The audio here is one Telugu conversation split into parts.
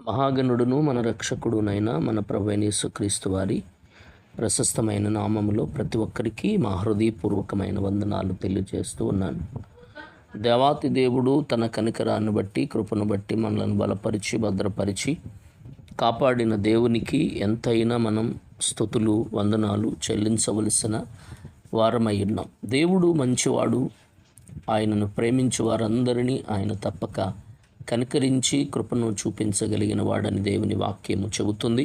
మహాగణుడును మన రక్షకుడునైన మన ప్రభువైన యేసుక్రీస్తు వారి ప్రశస్తమైన నామములో ప్రతి ఒక్కరికి మా హృదయపూర్వకమైన వందనాలు తెలియజేస్తూ ఉన్నాను. దేవాతి దేవుడు తన కనికరాన్ని బట్టి కృపను బట్టి మనల్ని బలపరిచి భద్రపరిచి కాపాడిన దేవునికి ఎంతైనా మనం స్తుతులు వందనాలు చెల్లించవలసిన వారమై ఉన్నాం. దేవుడు మంచివాడు. ఆయనను ప్రేమించు వారందరినీ ఆయన తప్పక కనికరించి కృపను చూపించగలిగిన వాడని దేవుని వాక్యము చెబుతుంది.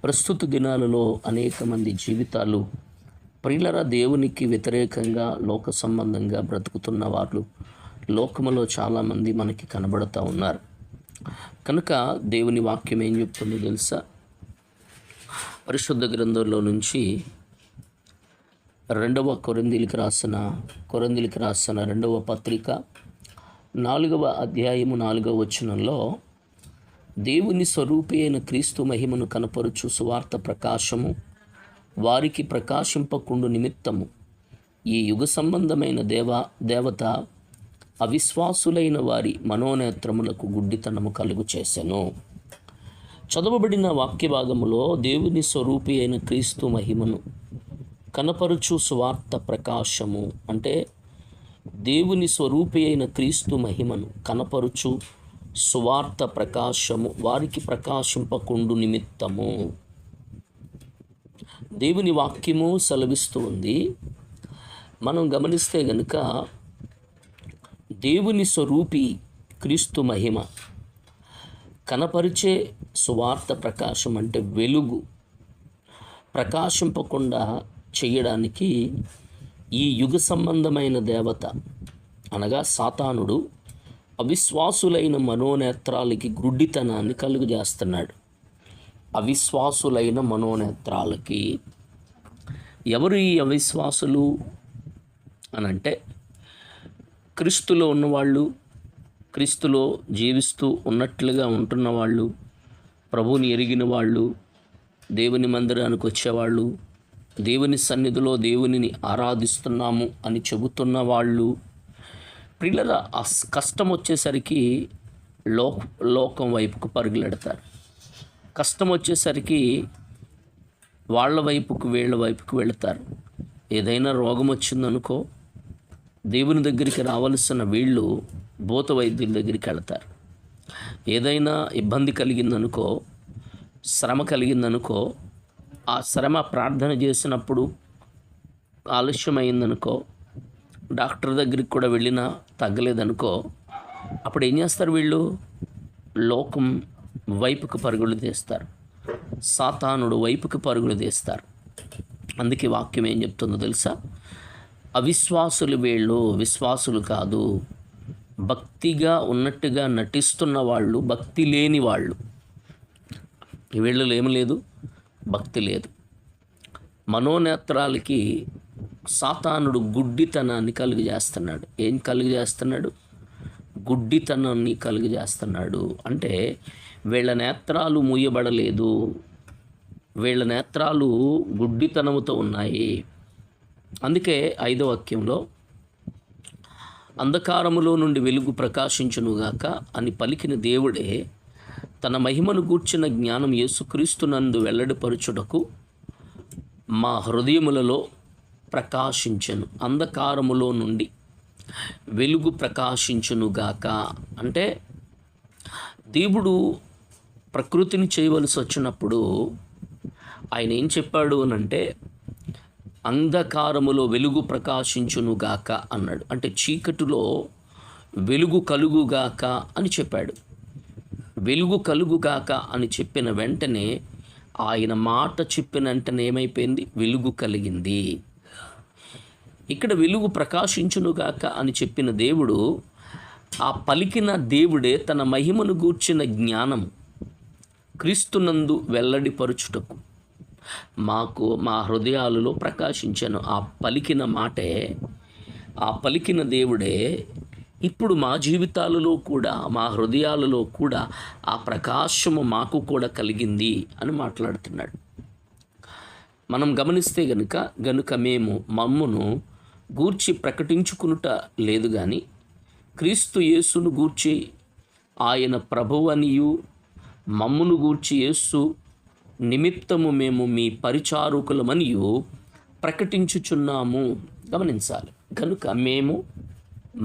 ప్రస్తుత దినాలలో అనేక మంది జీవితాలు ప్రియులరా దేవునికి వ్యతిరేకంగా లోక సంబంధంగా బ్రతుకుతున్న వాళ్ళు లోకములో చాలామంది మనకి కనబడుతూ ఉన్నారు. కనుక దేవుని వాక్యం ఏం చెప్తుందో తెలుసా? పరిశుద్ధ గ్రంథంలో నుంచి కొరింథీయులకు రాసిన రెండవ పత్రిక 4వ అధ్యాయము 4వ వచనంలో దేవుని స్వరూపి అయిన క్రీస్తు మహిమను కనపరుచు సువార్త ప్రకాశము వారికి ప్రకాశింపకుండు నిమిత్తము ఈ యుగ సంబంధమైన దేవత అవిశ్వాసులైన వారి మనోనేత్రములకు గుడ్డితనము కలుగు చేసెను. చదవబడిన వాక్య భాగములో దేవుని స్వరూపి అయిన క్రీస్తు మహిమను కనపరుచు సువార్త ప్రకాశము అంటే దేవుని స్వరూపి అయిన క్రీస్తు మహిమను కనపరుచు సువార్త ప్రకాశము వారికి ప్రకాశింపకుండు నిమిత్తము. దేవుని వాక్యము సెలవిస్తూ ఉంది. మనం గమనిస్తే గనుక దేవుని స్వరూపి క్రీస్తు మహిమ కనపరిచే సువార్త ప్రకాశం అంటే వెలుగు ప్రకాశింపకుండా చేయడానికి ఈ యుగ సంబంధమైన దేవత అనగా సాతానుడు అవిశ్వాసులైన మనోనేత్రాలకి గుడ్డితనాన్ని కలుగజేస్తున్నాడు. అవిశ్వాసులైన మనోనేత్రాలకి ఎవరు ఈ అవిశ్వాసులు అనంటే క్రీస్తులో ఉన్నవాళ్ళు, క్రీస్తులో జీవిస్తూ ఉన్నట్లుగా ఉంటున్న వాళ్ళు, ప్రభువుని ఎరిగిన వాళ్ళు, దేవుని మందిరానికి వచ్చేవాళ్ళు, దేవుని సన్నిధిలో దేవునిని ఆరాధిస్తున్నాము అని చెబుతున్న వాళ్ళు. ప్రియులరా, ఆ కష్టం వచ్చేసరికి లోకం వైపుకు పరుగులెడతారు. కష్టం వచ్చేసరికి వాళ్ళ వైపుకు వీళ్ళ వైపుకు వెళతారు. ఏదైనా రోగం వచ్చిందనుకో దేవుని దగ్గరికి రావాల్సిన వీళ్ళు భూత వైద్యుల దగ్గరికి వెళతారు. ఏదైనా ఇబ్బంది కలిగిందనుకో, శ్రమ కలిగిందనుకో, ఆ శ్రమ ప్రార్థన చేసినప్పుడు ఆలస్యమైందనుకో, డాక్టర్ దగ్గరికి కూడా వెళ్ళినా తగ్గలేదనుకో, అప్పుడు ఏం చేస్తారు? వీళ్ళు లోకం వైపుకు పరుగులు తీస్తారు, సాతానుడు వైపుకు పరుగులు తీస్తారు. అందుకే వాక్యం ఏం చెప్తుందో తెలుసా? అవిశ్వాసులు వీళ్ళు, విశ్వాసులు కాదు. భక్తిగా ఉన్నట్టుగా నటిస్తున్న వాళ్ళు, భక్తి లేని వాళ్ళు. వీళ్ళలో ఏమి లేదు, భక్తి లేదు. మనోనేత్రాలకి సాతానుడు గుడ్డితనాన్ని కలుగజేస్తున్నాడు. ఏం కలుగజేస్తున్నాడు? గుడ్డితనాన్ని కలుగజేస్తున్నాడు. అంటే వీళ్ళ నేత్రాలు మూయబడలేదు, వీళ్ళ నేత్రాలు గుడ్డితనముతో ఉన్నాయి. అందుకే 5వ వాక్యంలో అంధకారములో నుండి వెలుగు ప్రకాశించునుగాక అని పలికిన దేవుడే తన మహిమను గూర్చిన జ్ఞానం యేసుక్రీస్తునందు వెల్లడిపరచుటకు మా హృదయములలో ప్రకాశించెను. అంధకారములో నుండి వెలుగు ప్రకాశించునుగాక అంటే దేవుడు ప్రకృతిని చేయవలసి వచ్చినప్పుడు ఆయన ఏం చెప్పాడు అనంటే అంధకారములో వెలుగు ప్రకాశించునుగాక అన్నాడు. అంటే చీకటిలో వెలుగు కలుగుగాక అని చెప్పాడు. వెలుగు కలుగుగాక అని చెప్పిన వెంటనే ఆయన మాట చెప్పిన వెంటనే ఏమైపోయింది? వెలుగు కలిగింది. ఇక్కడ వెలుగు ప్రకాశించునుగాక అని చెప్పిన దేవుడు, ఆ పలికిన దేవుడే తన మహిమను గూర్చిన జ్ఞానం క్రీస్తునందు వెల్లడిపరుచుటకు మాకు మా హృదయాలలో ప్రకాశించను. ఆ పలికిన మాటే, ఆ పలికిన దేవుడే ఇప్పుడు మా జీవితాలలో కూడా, మా హృదయాలలో కూడా ఆ ప్రకాశము మాకు కూడా కలిగింది అని మాట్లాడుతున్నాడు. మనం గమనిస్తే గనుక మేము మమ్మును గూర్చి ప్రకటించుకునుట లేదు, కానీ క్రీస్తు యేసును గూర్చి ఆయన ప్రభువనియు మమ్మును గూర్చి యేసు నిమిత్తము మేము మీ పరిచారకులమనియు ప్రకటించుచున్నాము. గమనించాలి. కనుక మేము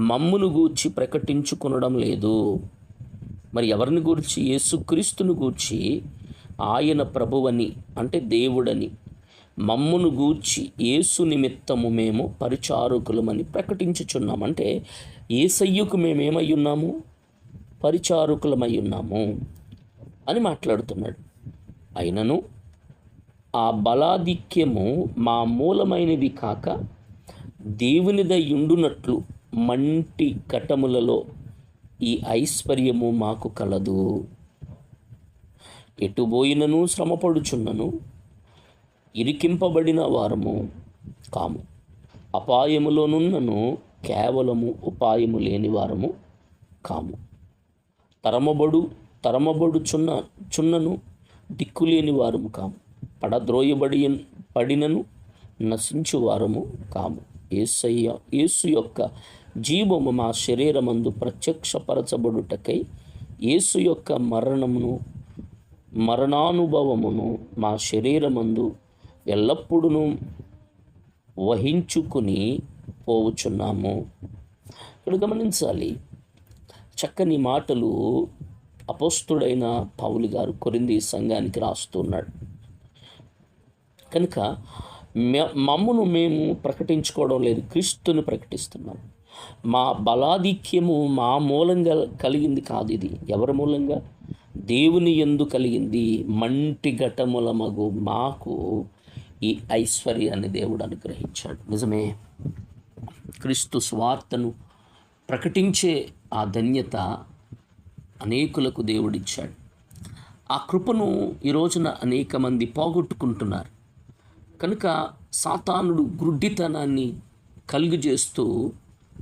మమ్మును గూర్చి ప్రకటించుకొనడం లేదు. మరి ఎవరిని గూర్చి? యేసుక్రీస్తును గూర్చి, ఆయన ప్రభువని అంటే దేవుడని, మమ్మును గూర్చి యేసు నిమిత్తము మేము పరిచారకులమని ప్రకటించుచున్నాము. అంటే యేసయ్యకు మేమేమై ఉన్నాము? పరిచారకులమై ఉన్నాము అని మాట్లాడుతున్నాడు. అయినను ఆ బలాధిక్యము మా మూలమైనది కాక దేవునిదై ఉండునట్లు మంటి ఘటములలో ఈ ఐశ్వర్యము మాకు కలదు. ఎటుబోయినను శ్రమపడుచున్నను ఇరికింపబడిన వారము కాము, అపాయములోనున్నను కేవలము ఉపాయము లేని వారము కాము, తరమబడుచున్నను దిక్కులేని వారము కాము, పడినను నశించు వారము కాము. యేసు యొక్క జీవము మా శరీరమందు ప్రత్యక్షపరచబడుటకై యేసు యొక్క మరణానుభవమును మా శరీరమందు ఎల్లప్పుడూ వహించుకుని పోవుచున్నాము. ఇక్కడ గమనించాలి. చక్కని మాటలు అపోస్తుడైన పౌలు గారు కొరింథీ సంఘానికి రాస్తున్నాడు. కనుక మమ్మును మేము ప్రకటించుకోవడం లేదు, క్రీస్తుని ప్రకటిస్తున్నాం. మా బలాధిక్యము మా మూలంగా కలిగింది కాదు. ఇది ఎవరి మూలంగా? దేవుని యందు కలిగింది. మంటి ఘటములమగు మాకు ఈ ఐశ్వర్యాన్ని దేవుడు అనుగ్రహించాడు. నిజమే, క్రీస్తు స్వార్థను ప్రకటించే ఆ ధన్యత అనేకులకు దేవుడిచ్చాడు. ఆ కృపను ఈ రోజున అనేక మంది పోగొట్టుకుంటున్నారు. కనుక సాతానుడు గ్రుడ్డితనాన్ని కలుగజేస్తూ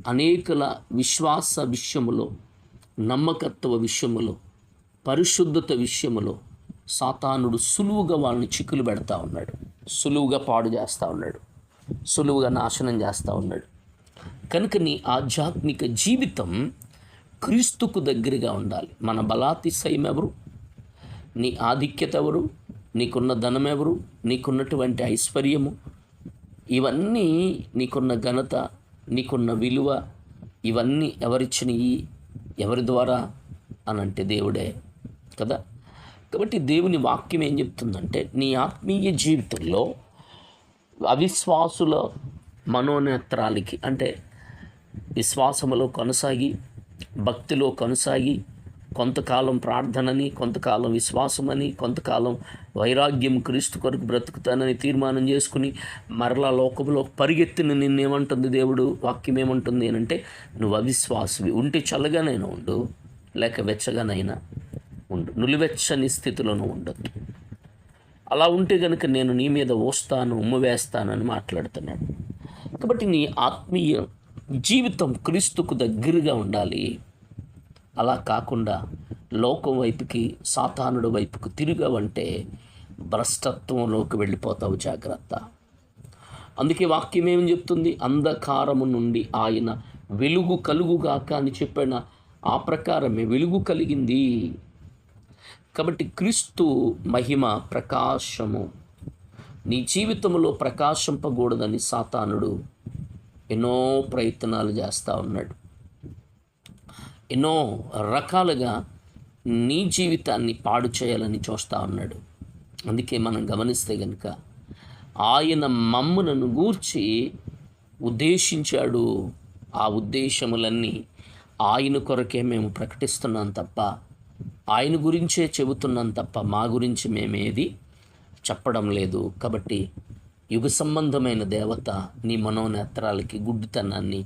అనేకల విశ్వాస విషయములో, నమ్మకత్వ విషయములో, పరిశుద్ధత విషయములో సాతానుడు సులువుగా వాళ్ళని చిక్కులు పెడతా ఉన్నాడు, సులువుగా పాడు చేస్తూ ఉన్నాడు, సులువుగా నాశనం చేస్తూ ఉన్నాడు. కనుక నీ ఆధ్యాత్మిక జీవితం క్రీస్తుకు దగ్గరగా ఉండాలి. మన బలాతిశయం ఎవరు? నీ ఆధిక్యత ఎవరు? నీకున్న ధనం ఎవరు? నీకున్నటువంటి ఐశ్వర్యము, ఇవన్నీ, నీకున్న ఘనత, నీకున్న విలువ, ఇవన్నీ ఎవరిచ్చినవి? ఎవరి ద్వారా అనంటే దేవుడే కదా. కాబట్టి దేవుని వాక్యం ఏం చెప్తుందంటే, నీ ఆత్మీయ జీవితంలో అవిశ్వాసుల మనోనేత్రాలకి, అంటే విశ్వాసములో కొనసాగి, భక్తిలో కొనసాగి, కొంతకాలం ప్రార్థనని, కొంతకాలం విశ్వాసమని, కొంతకాలం వైరాగ్యం, క్రీస్తు కొరకు బ్రతుకుతానని తీర్మానం చేసుకుని మరలా లోకంలో పరిగెత్తిన నిన్నేమంటుంది దేవుడు వాక్యం ఏమంటుంది అంటే, నువ్వు అవిశ్వాసవి. ఉంటే చల్లగానైనా ఉండు, లేక వెచ్చగానైనా ఉండు, నులివెచ్చని స్థితిలోనూ ఉండద్దు. అలా ఉంటే కనుక నేను నీ మీద వస్తాను, ఉమ్మవేస్తానని మాట్లాడుతున్నాడు. కాబట్టి నీ ఆత్మీయ జీవితం క్రీస్తుకు దగ్గరగా ఉండాలి. అలా కాకుండా లోకం వైపుకి, సాతానుడి వైపుకు తిరిగావంటే భ్రష్టత్వంలోకి వెళ్ళిపోతావు. జాగ్రత్త. అందుకే వాక్యం ఏమని చెప్తుంది? అంధకారము నుండి ఆయన వెలుగు కలుగుగాక అని చెప్పిన ఆ ప్రకారమే వెలుగు కలిగింది. కాబట్టి క్రీస్తు మహిమ, ప్రకాశము నీ జీవితంలో ప్రకాశింపకూడదని సాతానుడు ఎన్నో ప్రయత్నాలు చేస్తూ ఉన్నాడు. ఎన్నో రకాలుగా నీ జీవితాన్ని పాడు చేయాలని చూస్తూ ఉన్నాడు. అందుకే మనం గమనిస్తే కనుక ఆయన మమ్ములను గూర్చి ఉద్దేశించాడు. ఆ ఉద్దేశములన్నీ ఆయన కొరకే మేము ప్రకటిస్తున్నాం తప్ప, ఆయన గురించే చెబుతున్నాం తప్ప, మా గురించి మేమేది చెప్పడం లేదు. కాబట్టి యుగ సంబంధమైన దేవత నీ మనోనేత్రాలకి గుడ్డితనాన్ని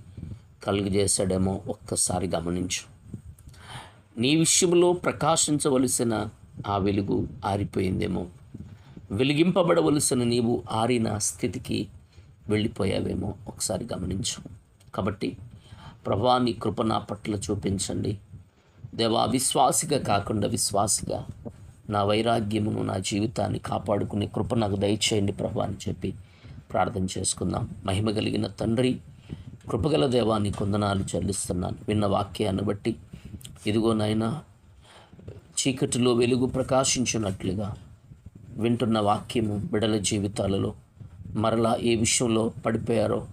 కలుగజేశాడేమో ఒక్కసారి గమనించు. నీ విషయంలో ప్రకాశించవలసిన ఆ వెలుగు ఆరిపోయిందేమో, వెలిగింపబడవలసిన నీవు ఆరిన స్థితికి వెళ్ళిపోయావేమో ఒకసారి గమనించు. కాబట్టి ప్రభువా, నీ కృప నా పట్ల చూపించండి దేవా. విశ్వాసిగా కాకుండా విశ్వాసిగా నా వైరాగ్యమును, నా జీవితాన్ని కాపాడుకునే కృప నాకు దయచేయండి ప్రభువా అని చెప్పి ప్రార్థన చేసుకుందాం. మహిమ కలిగిన తండ్రి, కృపగల దేవాన్ని కొందనాలు చెల్లిస్తున్నాను. విన్న వాక్యాన్ని బట్టి ఇదిగో నాయనా, చీకటిలో వెలుగు ప్రకాశించినట్లుగా వింటున్న వాక్యము బిడల జీవితాలలో మరలా ఏ విషయంలో పడిపోయారో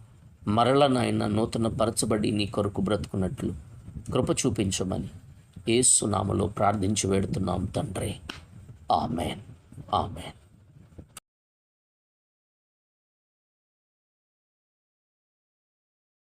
మరలా నాయన నూతన పరచబడి నీ కొరకు బ్రతుకున్నట్లు కృప చూపించమని యేసు నామములో ప్రార్థించి వేడుతున్నాం తండ్రి. ఆమేన్. ఆమేన్.